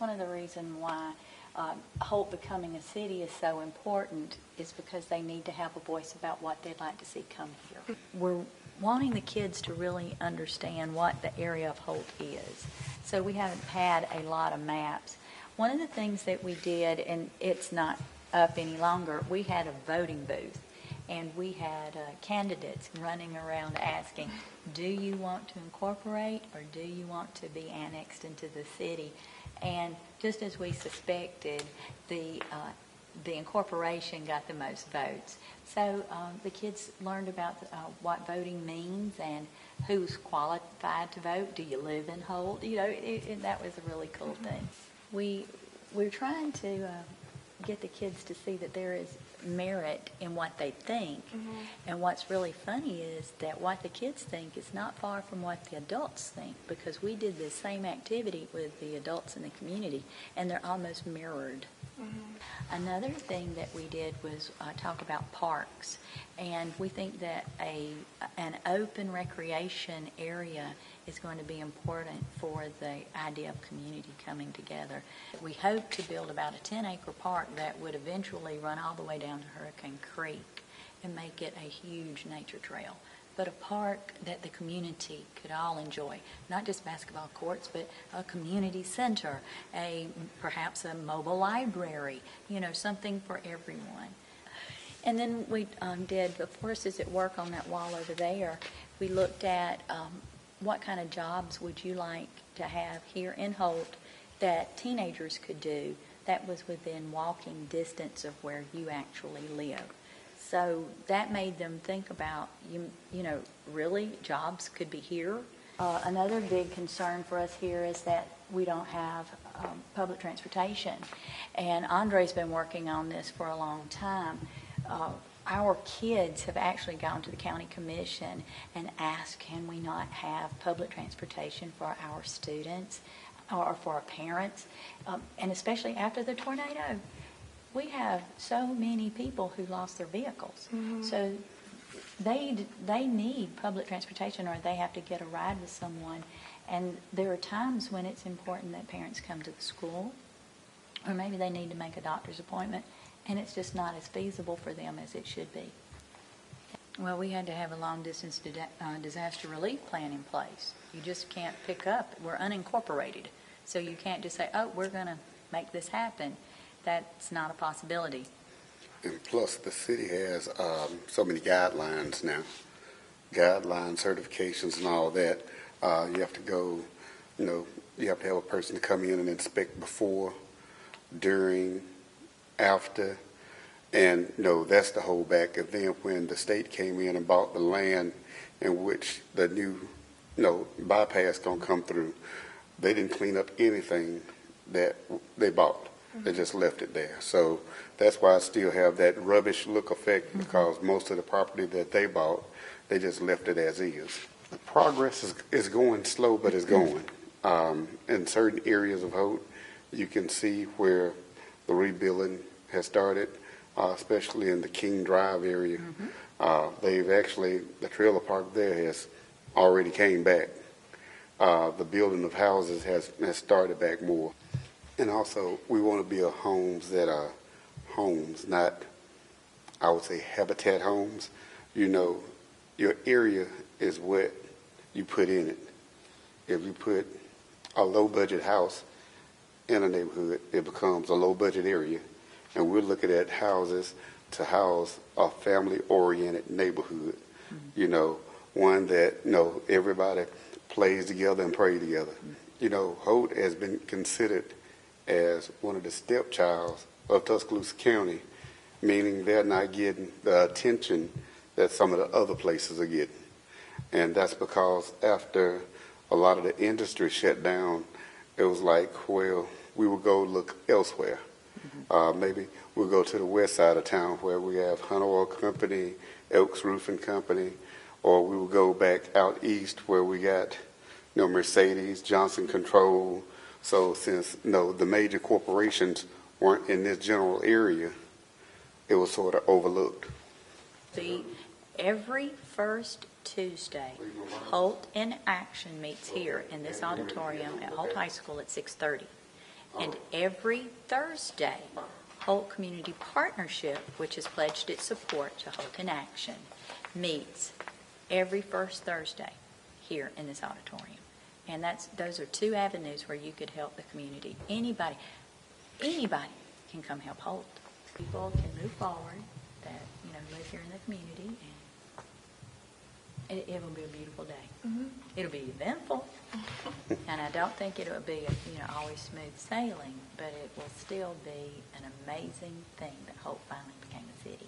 one of the reasons why Holt becoming a city is so important, is because they need to have a voice about what they'd like to see come here. We're wanting the kids to really understand what the area of Holt is. So we haven't had a lot of maps. One of the things that we did, and it's not up any longer, we had a voting booth. And we had candidates running around asking, do you want to incorporate or do you want to be annexed into the city? And just as we suspected, the incorporation got the most votes. So the kids learned about what voting means and who's qualified to vote. Do you live in Holt? You know, that was a really cool thing. We're trying to get the kids to see that there is merit in what they think. And what's really funny is that what the kids think is not far from what the adults think, because we did the same activity with the adults in the community and they're almost mirrored. Another thing that we did was talk about parks, and we think that an open recreation area is going to be important for the idea of community coming together. We hope to build about a 10-acre park that would eventually run all the way down to Hurricane Creek and make it a huge nature trail, but a park that the community could all enjoy. Not just basketball courts, but a community center, perhaps a mobile library, you know, something for everyone. And then we did the Forces at Work on that wall over there. We looked at what kind of jobs would you like to have here in Holt that teenagers could do that was within walking distance of where you actually live. So that made them think about, you know, really jobs could be here. Another big concern for us here is that we don't have public transportation. And Andre's been working on this for a long time. Our kids have actually gone to the county commission and asked, can we not have public transportation for our students or for our parents? And especially after the tornado, we have so many people who lost their vehicles. So they need public transportation, or they have to get a ride with someone. And there are times when it's important that parents come to the school, or maybe they need to make a doctor's appointment, and it's just not as feasible for them as it should be. Well, we had to have a long-distance disaster relief plan in place. You just can't pick up. We're unincorporated, so you can't just say, oh, we're going to make this happen. That's not a possibility. And plus, the city has so many guidelines now, guidelines, certifications, and all that. You have to go, you know, you have to have a person to come in and inspect before, during, after, and you know, that's the holdback. And then when the state came in and bought the land in which the new, you know, bypass gonna come through, they didn't clean up anything that they bought. They just left it there. So that's why I still have that rubbish look effect, because most of the property that they bought, they just left it as is. The progress is going slow, but it's going. In certain areas of Holt, you can see where the rebuilding has started, especially in the King Drive area. They've actually, the trailer park there has already came back. The building of houses has started back more. And also, we want to build homes that are homes, not, I would say, habitat homes. You know, your area is what you put in it. If you put a low-budget house in a neighborhood, it becomes a low-budget area. And we're looking at houses to house a family-oriented neighborhood. You know, one that, you know, everybody plays together and prays together. You know, Holt has been considered as one of the stepchilds of Tuscaloosa County, meaning they're not getting the attention that some of the other places are getting. And that's because after a lot of the industry shut down, it was like, well, we will go look elsewhere. Maybe we'll go to the west side of town where we have Hunter Oil Company, Elks Roofing Company, or we will go back out east where we got, you know, Mercedes, Johnson Control. So since, you know, the major corporations weren't in this general area, it was sort of overlooked. Every first Tuesday, Holt in Action meets here in this auditorium at Holt High School at 6:30. And every Thursday, Holt Community Partnership, which has pledged its support to Holt in Action, meets every first Thursday here in this auditorium. And those are two avenues where you could help the community. Anybody can come help Holt. People can move forward that, live here in the community, and it will be a beautiful day. Mm-hmm. It'll be eventful, and I don't think it'll be, always smooth sailing, but it will still be an amazing thing that Holt finally became a city.